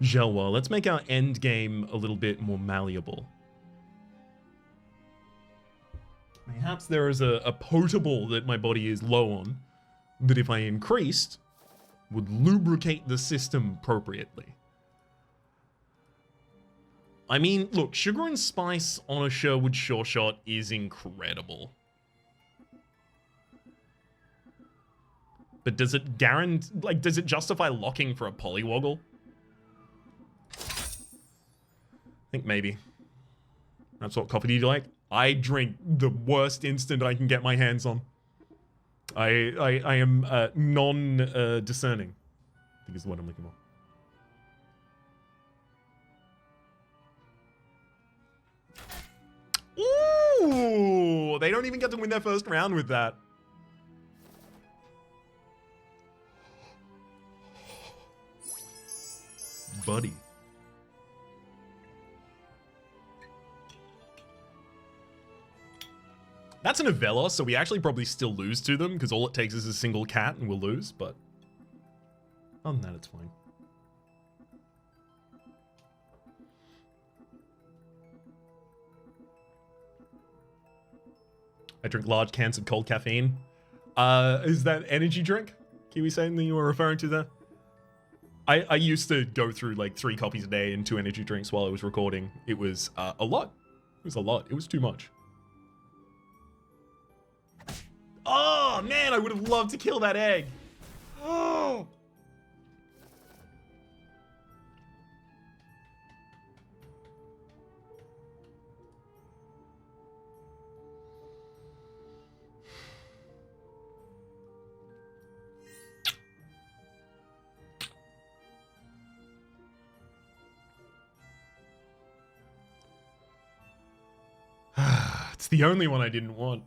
Jelwa, let's make our end game a little bit more malleable. Perhaps there is a potable that my body is low on that if I increased would lubricate the system appropriately. I mean, look, sugar and spice on a Sherwood Sure Shot is incredible. But does it does it justify locking for a polywoggle? I think maybe. That's what coffee do you like? I drink the worst instant I can get my hands on. I am non-discerning, I think is the word I'm looking for. Ooh, they don't even get to win their first round with that. Buddy. That's a novella, so we actually probably still lose to them, because all it takes is a single cat and we'll lose, but other than that, it's fine. I drink large cans of cold caffeine. Is that energy drink? Kiwi saying that you were referring to there? I used to go through like 3 coffees a day and 2 energy drinks while I was recording. It was a lot. It was a lot. It was too much. Oh, man, I would have loved to kill that egg. Oh. It's the only one I didn't want.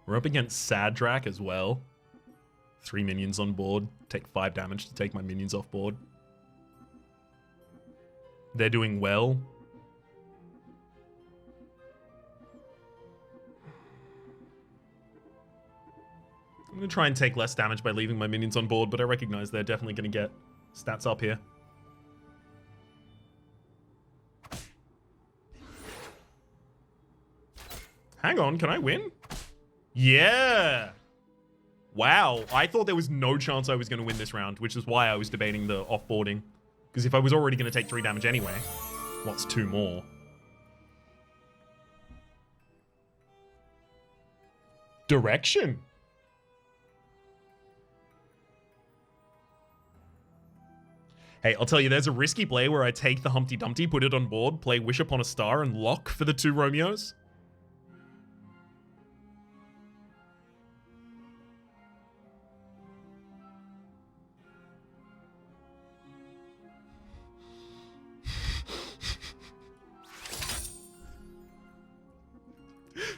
We're up against Sadrak as well. 3 minions on board. Take 5 damage to take my minions off board. They're doing well. I'm going to try and take less damage by leaving my minions on board, but I recognize they're definitely going to get stats up here. Hang on, can I win? Yeah! Wow, I thought there was no chance I was going to win this round, which is why I was debating the offboarding. Because if I was already going to take 3 damage anyway, what's 2 more? Direction? Hey, I'll tell you, there's a risky play where I take the Humpty Dumpty, put it on board, play Wish Upon a Star, and lock for the 2 Romeos.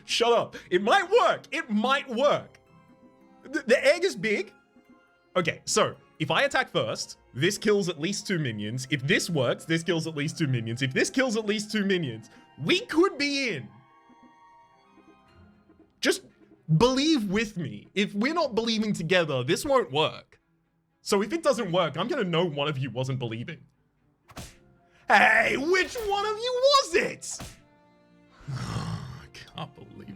Shut up. It might work. It might work. The egg is big. Okay, so if I attack first, this kills at least 2 minions. If this works, this kills at least 2 minions. If this kills at least 2 minions, we could be in. Just believe with me. If we're not believing together, this won't work. So if it doesn't work, I'm gonna know one of you wasn't believing. Hey, which one of you was it? I can't believe it.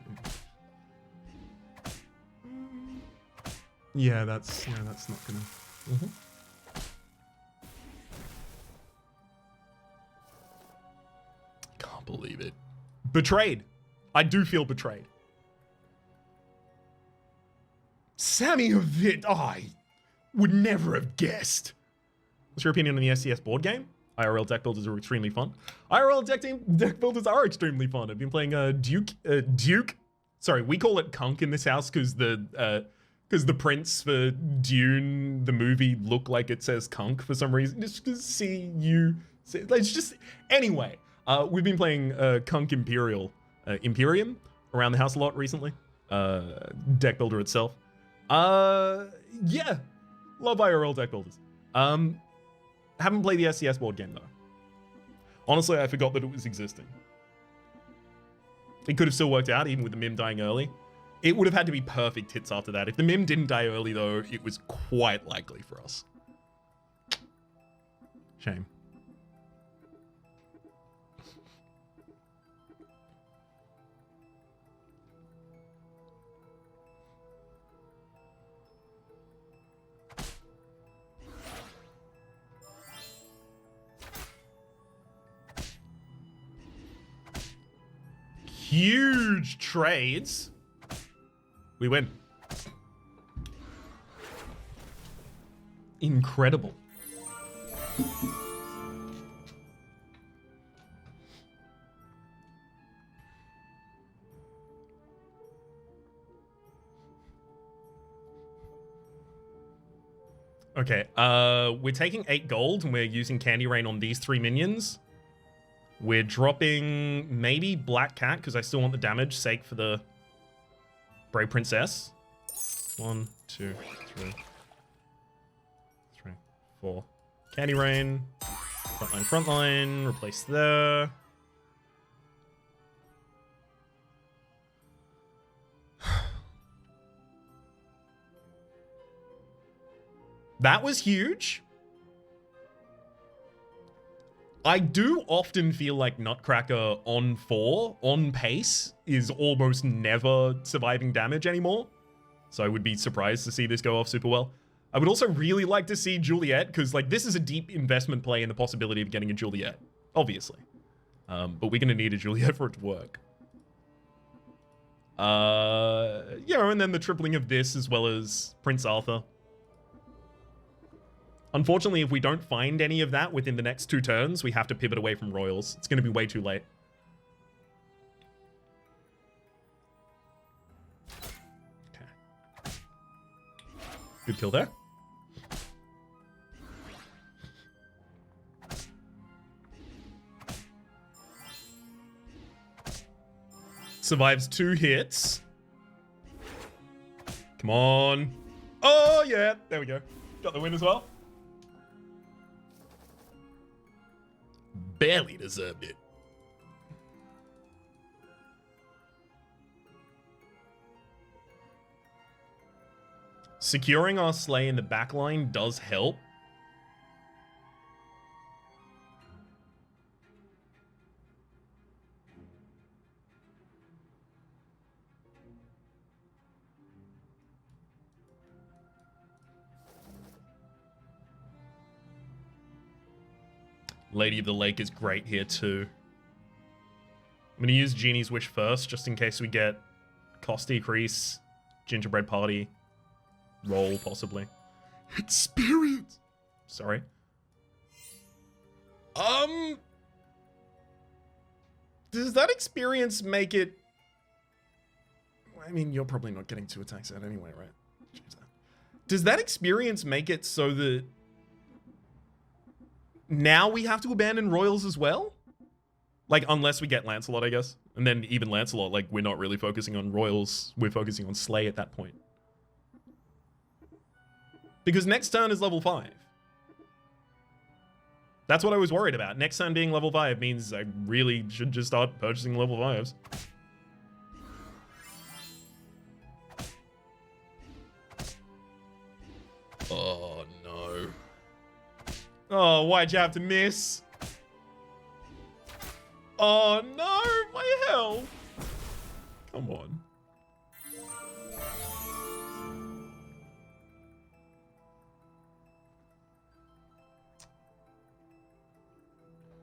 Yeah, that's not gonna. Can't believe it. Betrayed. I do feel betrayed. Sammy of it. I would never have guessed. What's your opinion on the SCS board game? IRL deck builders are extremely fun. IRL deck builders are extremely fun. I've been playing Duke. Sorry, we call it Kunk in this house because the prints for Dune, the movie, look like it says Kunk for some reason. Just it's just anyway. We've been playing Kunk Imperium around the house a lot recently. Deck builder itself. Yeah, love IRL deck builders. Haven't played the SCS board game though. Honestly, I forgot that it was existing. It could have still worked out even with the Mim dying early. It would have had to be perfect hits after that. If the Mim didn't die early, though, it was quite likely for us. Shame. Huge trades. We win. Incredible. Okay, we're taking 8 gold and we're using Candy Rain on these 3 minions. We're dropping maybe Black Cat because I still want the damage sake for the Brave Princess. 1, 2, 3, 4. Candy Rain. Frontline. Replace there. That was huge. I do often feel like Nutcracker on 4, on pace, is almost never surviving damage anymore. So I would be surprised to see this go off super well. I would also really like to see Juliet, because like this is a deep investment play in the possibility of getting a Juliet, obviously. But we're going to need a Juliet for it to work. Yeah, and then the tripling of this as well as Prince Arthur. Unfortunately, if we don't find any of that within the next 2 turns, we have to pivot away from Royals. It's going to be way too late. Okay. Good kill there. Survives 2 hits. Come on. Oh, yeah. There we go. Got the win as well. Barely deserved it. Securing our sleigh in the back line does help. Lady of the Lake is great here too. I'm going to use Genie's Wish first, just in case we get cost decrease, gingerbread party, roll possibly. Experience! Sorry. Does that experience make it... I mean, you're probably not getting 2 attacks out anyway, right? Does that experience make it so that now we have to abandon Royals as well? Like, unless we get Lancelot, I guess. And then even Lancelot, like, we're not really focusing on Royals. We're focusing on Slay at that point. Because next turn is level 5. That's what I was worried about. Next turn being level 5 means I really should just start purchasing level 5s. Oh, no. Oh, why'd you have to miss? Oh, no, my hell. Come on.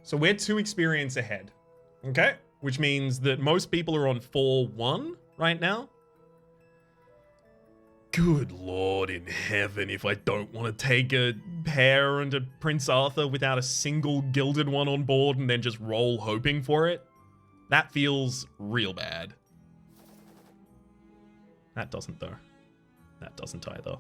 So we're 2 experience ahead, okay? Which means that most people are on 4-1 right now. Good Lord in heaven, if I don't want to take a pair and a Prince Arthur without a single gilded one on board and then just roll hoping for it. That feels real bad. That doesn't though. That doesn't either.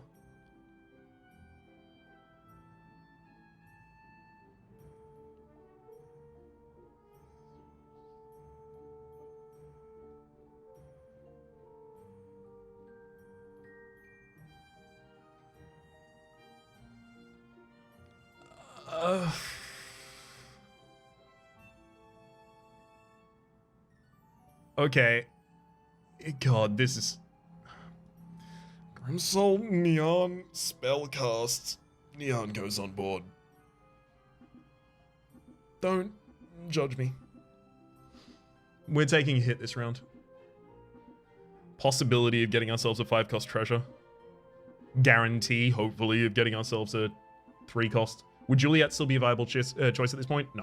Okay. God, this is... Crimson, Neon, spellcast. Neon goes on board. Don't judge me. We're taking a hit this round. Possibility of getting ourselves a 5-cost treasure. Guarantee, hopefully, of getting ourselves a 3-cost. Would Juliet still be a viable choice at this point? No.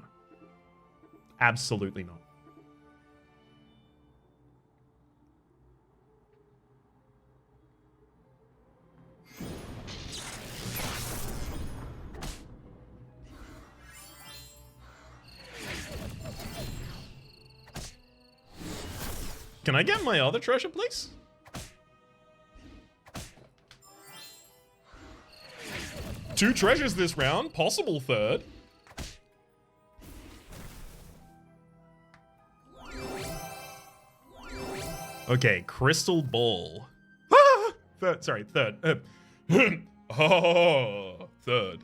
Absolutely not. Can I get my other treasure, please? Two treasures this round, possible third. Okay, crystal ball. Ah! Third. Oh, third.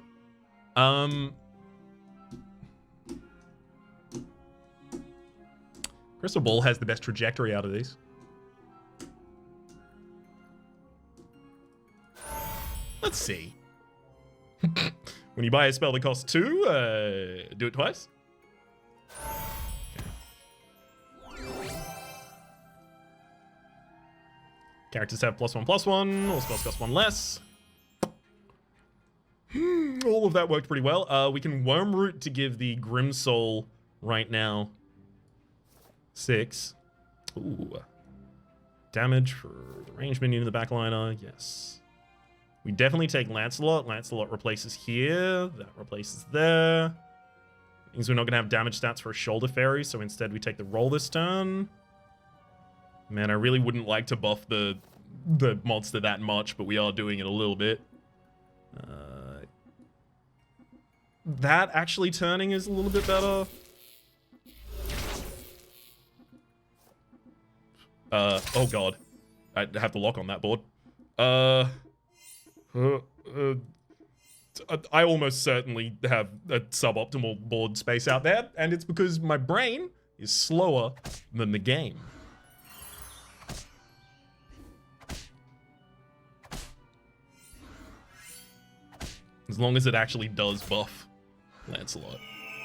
Crystal ball has the best trajectory out of these. Let's see. When you buy a spell that costs 2, do it twice. Characters have +1/+1. All spells cost 1 less. All of that worked pretty well. We can Wormroot to give the Grim Soul right now 6. Ooh. Damage for the ranged minion in the backliner. Yes. We definitely take Lancelot. Lancelot replaces here. That replaces there. Means we're not going to have damage stats for a Shoulder Fairy, so instead we take the roll this turn. Man, I really wouldn't like to buff the monster that much, but we are doing it a little bit. That actually turning is a little bit better. Oh god. I have to lock on that board. I almost certainly have a suboptimal board space out there, and it's because my brain is slower than the game. As long as it actually does buff Lancelot,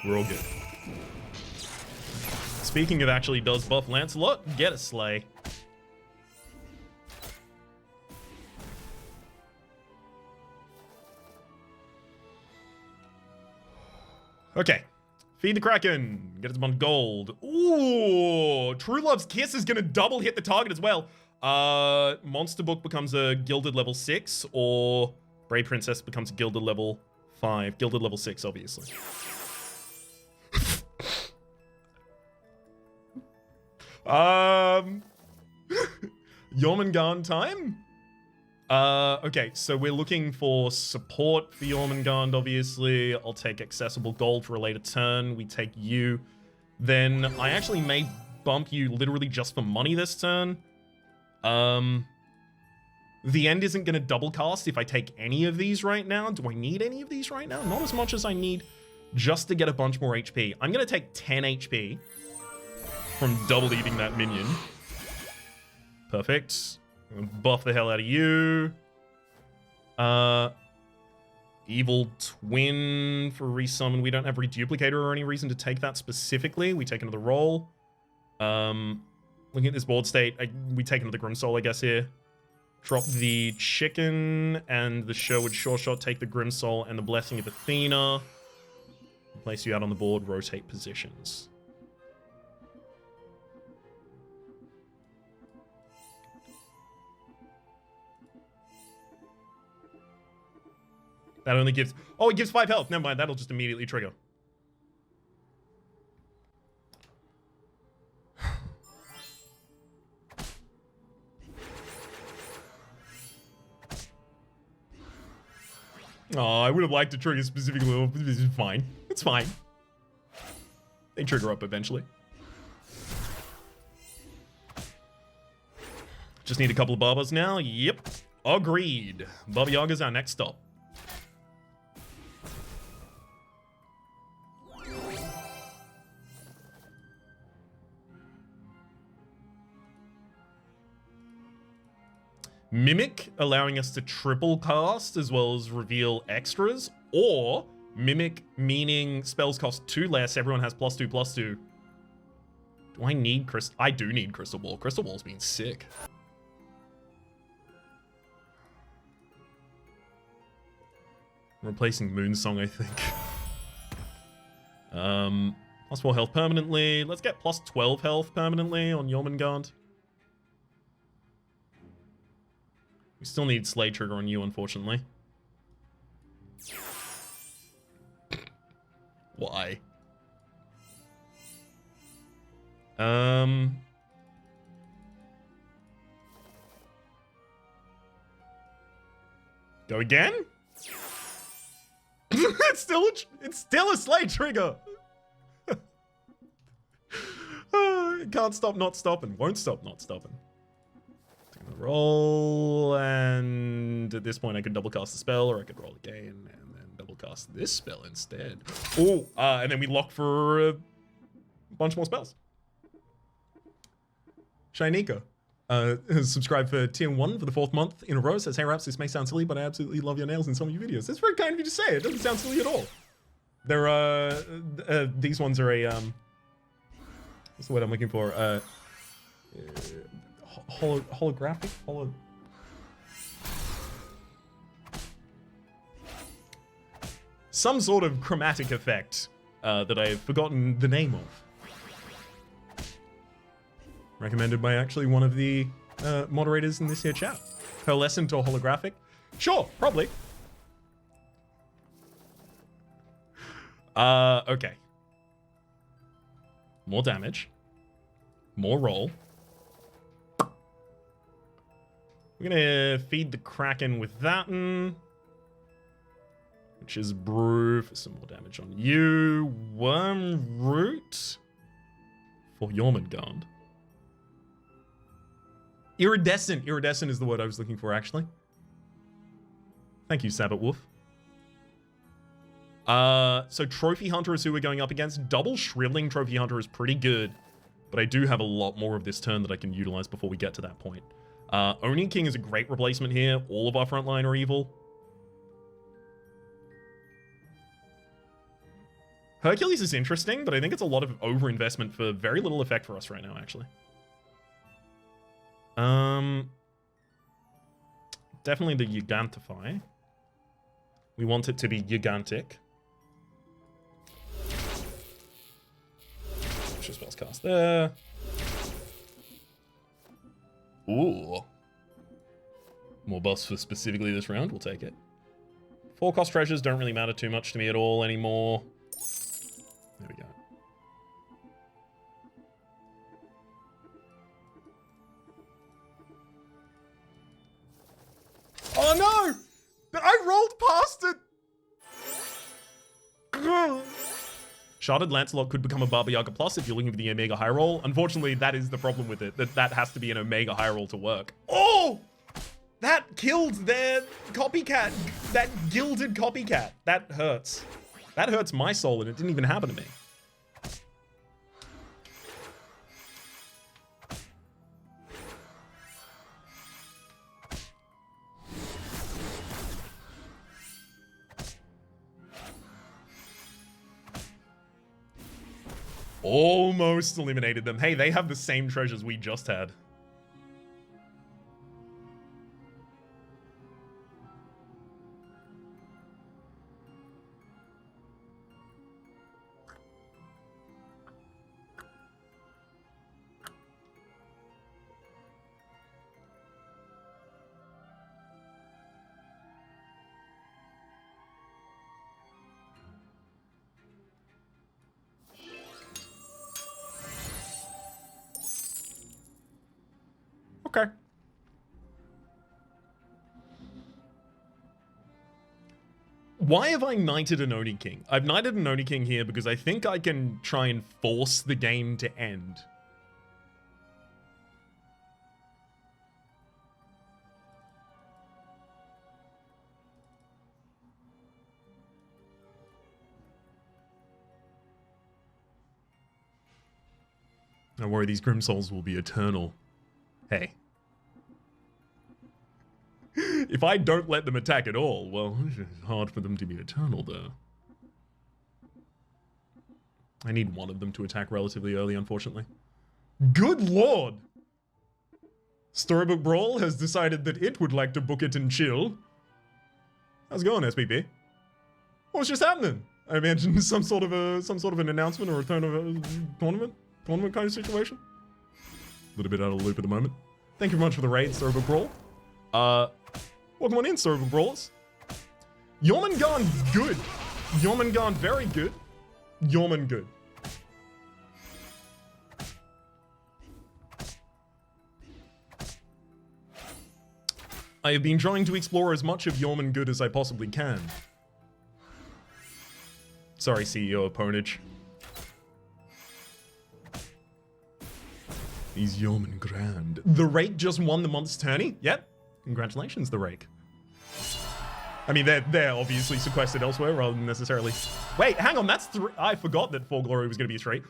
we're all good. Speaking of actually does buff Lancelot, get a Slay. Okay. Feed the Kraken. Get us on gold. Ooh. True Love's Kiss is going to double hit the target as well. Monster Book becomes a gilded level 6, or Brave Princess becomes a gilded level 5. Gilded level 6, obviously. Jormungand time? Okay, so we're looking for support for Jormungand, obviously. I'll take accessible gold for a later turn. We take you. Then I actually may bump you literally just for money this turn. The end isn't going to double cast if I take any of these right now. Do I need any of these right now? Not as much as I need just to get a bunch more HP. I'm going to take 10 HP from double eating that minion. Perfect. Buff the hell out of you. Evil Twin for resummon. We don't have Reduplicator or any reason to take that specifically. We take another roll. Looking at this board state, we take another Grim Soul, I guess, here. Drop the chicken and the Sherwood Sure Shot. Take the Grim Soul and the Blessing of Athena. Place you out on the board. Rotate positions. That only gives... Oh, it gives 5 health. Never mind. That'll just immediately trigger. Oh, I would have liked to trigger specifically. This is fine. It's fine. They trigger up eventually. Just need a couple of Babas now. Yep. Agreed. Baba Yaga's our next stop. Mimic, allowing us to triple cast as well as reveal extras, or Mimic, meaning spells cost 2 less, everyone has +2/+2. Do I need Crystal? I do need Crystal Ball. Crystal Ball's been sick. Replacing Moonsong, I think. +4 health permanently. Let's get +12 health permanently on Jormungand. We still need Slay Trigger on you, unfortunately. Why? Go again? it's still a Slay Trigger. It can't stop not stopping. Won't stop not stopping. Roll, and at this point I could double cast the spell, or I could roll again and then double cast this spell instead. Oh, and then we lock for a bunch more spells. Shinika has subscribed for tier 1 for the 4th month in a row. Says, hey Raps, this may sound silly, but I absolutely love your nails in some of your videos. That's very kind of you to say. It doesn't sound silly at all. They're these ones are a what's the word I'm looking for? Holographic? Some sort of chromatic effect that I've forgotten the name of. Recommended by actually one of the moderators in this here chat. Pearlescent or holographic? Sure, probably. Okay. More damage. More roll. We're gonna feed the Kraken with that one, which is brew for some more damage on you. Wormroot for Jormungand. Iridescent. Iridescent is the word I was looking for, actually. Thank you, Sabbat Wolf. So Trophy Hunter is who we're going up against. Double Shriveling Trophy Hunter is pretty good, but I do have a lot more of this turn that I can utilize before we get to that point. Oni King is a great replacement here. All of our frontline are evil. Hercules is interesting, but I think it's a lot of overinvestment for very little effect for us right now, actually. Definitely the Gigantify. We want it to be gigantic. Just spells cast there. Ooh. More buffs for specifically this round. We'll take it. 4-cost treasures don't really matter too much to me at all anymore. There we go. Oh no! I rolled past it! Sharded Lancelot could become a Baba Yaga Plus if you're looking for the Omega High Roll. Unfortunately, that is the problem with it. That has to be an Omega High Roll to work. Oh! That killed their copycat. That gilded copycat. That hurts. That hurts my soul, and it didn't even happen to me. Almost eliminated them. Hey, they have the same treasures we just had. Okay. Why have I knighted an Oni King? I've knighted an Oni King here because I think I can try and force the game to end. Don't worry, these Grim Souls will be eternal. Hey. If I don't let them attack at all, well, it's hard for them to be eternal, though. I need one of them to attack relatively early, unfortunately. Good lord! Storybook Brawl has decided that it would like to book it and chill. How's it going, SPP? What was just happening? I imagine some sort of an announcement or a tournament kind of situation. A little bit out of the loop at the moment. Thank you very much for the raid, Storybook Brawl. Welcome on in, Storybook Brawlers. Jormungand good. Jormungand very good. Jormungand. I have been trying to explore as much of Jormungand as I possibly can. Sorry, CEO of Ponage. He's Jormungand. The Rake just won the month's tourney? Yep. Congratulations, the Rake. I mean, they're obviously sequestered elsewhere rather than necessarily... Wait, hang on, that's three... I forgot that 4 Glory was going to be a straight.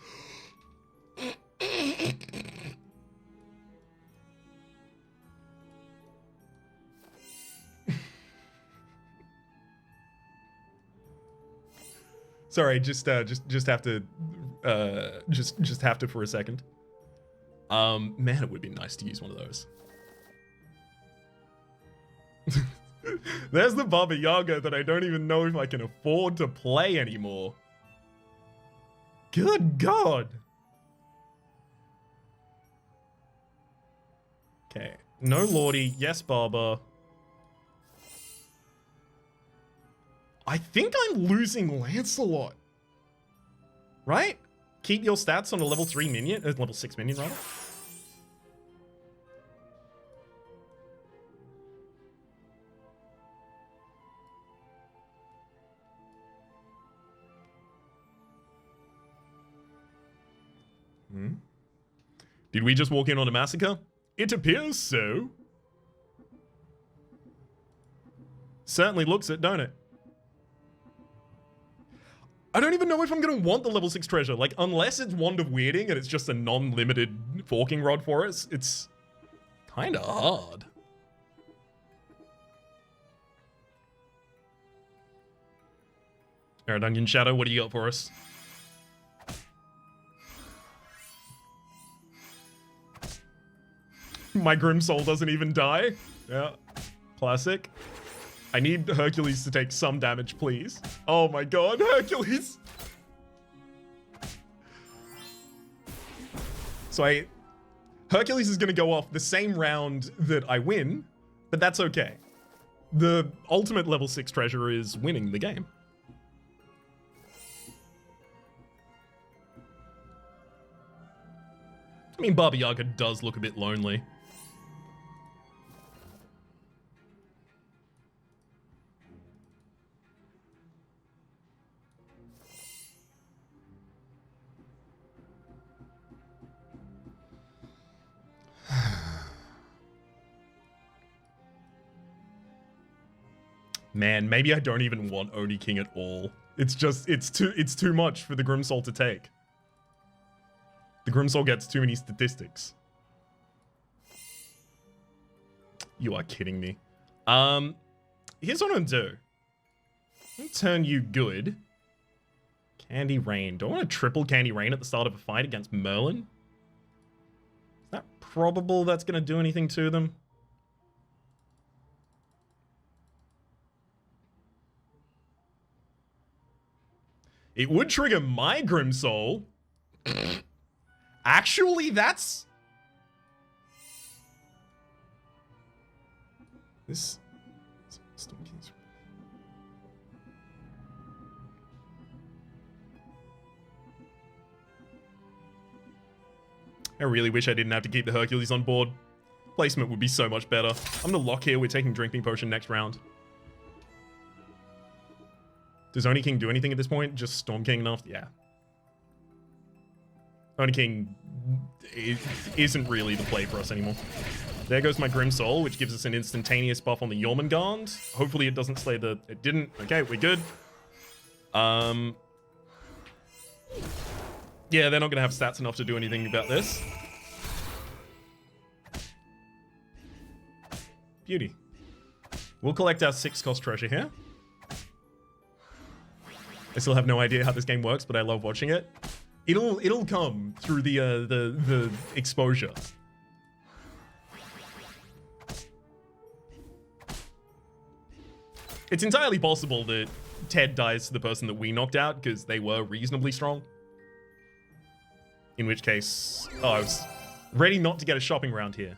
Sorry, just have to for a second. Man, it would be nice to use one of those. There's the Baba Yaga that I don't even know if I can afford to play anymore. Good God. Okay, no Lordy, yes Baba. I think I'm losing Lancelot. Right? Keep your stats on a level 3 minion, level 6 minion rather. Did we just walk in on a massacre? It appears so. Certainly looks it, don't it? I don't even know if I'm going to want the level 6 treasure. Like, unless it's Wand of Weirding and it's just a non-limited forking rod for us, it's kind of hard. Alright, Onion Shadow, what do you got for us? My Grim Soul doesn't even die. Yeah, classic. I need Hercules to take some damage, please. Oh my god, Hercules! So Hercules is gonna go off the same round that I win, but that's okay. The ultimate level 6 treasure is winning the game. I mean, Baba Yaga does look a bit lonely. Man, maybe I don't even want Oni King at all. It's just, it's too much for the Grimsoul to take. The Grimsoul gets too many statistics. You are kidding me. Here's what I'm gonna do. I'm gonna turn you good. Candy Rain. Do I want to triple Candy Rain at the start of a fight against Merlin? Is that probable that's gonna do anything to them? It would trigger my Grimsoul. Actually, that's... This... I really wish I didn't have to keep the Hercules on board. Placement would be so much better. I'm gonna lock here. We're taking Drinking Potion next round. Does Oni King do anything at this point? Just Storm King enough? Yeah. Oni King isn't really the play for us anymore. There goes my Grim Soul, which gives us an instantaneous buff on the Jormungand. Hopefully it doesn't slay the... It didn't. Okay, we're good. Yeah, they're not going to have stats enough to do anything about this. We'll collect our 6-cost treasure here. I still have no idea how this game works, but I love watching it. It'll come through the exposure. It's entirely possible that Ted dies to the person that we knocked out because they were reasonably strong. In which case, oh, I was ready not to get a shopping round here.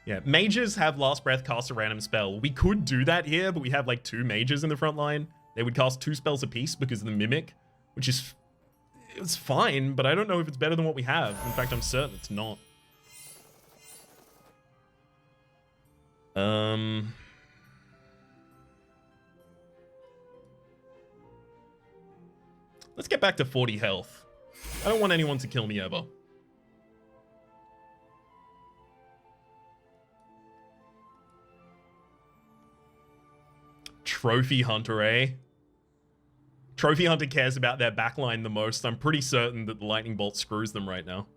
Yeah, mages have last breath, cast a random spell. We could do that here, but we have like 2 mages in the front line. They would cast 2 spells apiece because of the mimic, which is, it's fine, but I don't know if it's better than what we have. In fact, I'm certain it's not. Let's get back to 40 health. I don't want anyone to kill me ever. Trophy Hunter, eh? Trophy Hunter cares about their backline the most. I'm pretty certain that the lightning bolt screws them right now.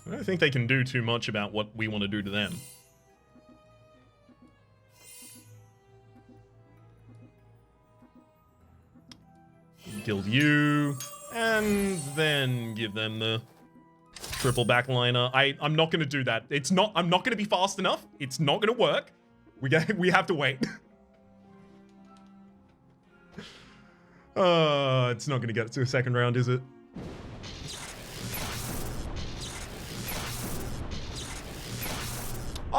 I don't think they can do too much about what we want to do to them. Kill you, and then give them the triple backliner. I'm not going to do that. I'm not going to be fast enough. It's not going to work. We have to wait. It's not going to get to a second round, is it?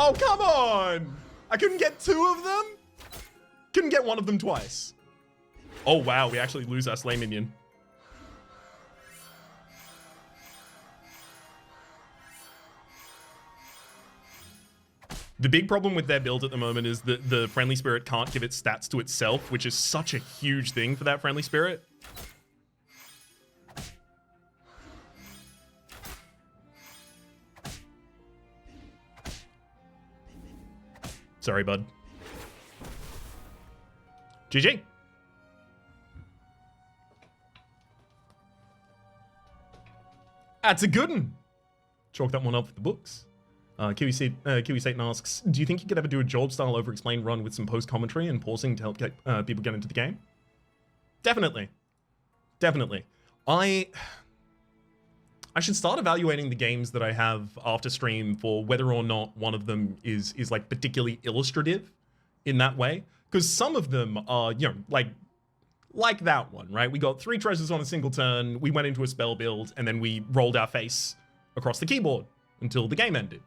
Oh, come on! I couldn't get 2 of them? Couldn't get one of them twice. Oh, wow, we actually lose our Slay Minion. The big problem with their build at the moment is that the Friendly Spirit can't give its stats to itself, which is such a huge thing for that Friendly Spirit. Sorry, bud. GG. That's a good one. Chalk that one up for the books. Kiwi Satan asks, do you think you could ever do a George-style over-explain run with some post-commentary and pausing to help get, people get into the game? Definitely. Definitely. I should start evaluating the games that I have after stream for whether or not one of them is like particularly illustrative in that way. Because some of them are, you know, like that one, right? We got 3 treasures on a single turn, we went into a spell build, and then we rolled our face across the keyboard until the game ended.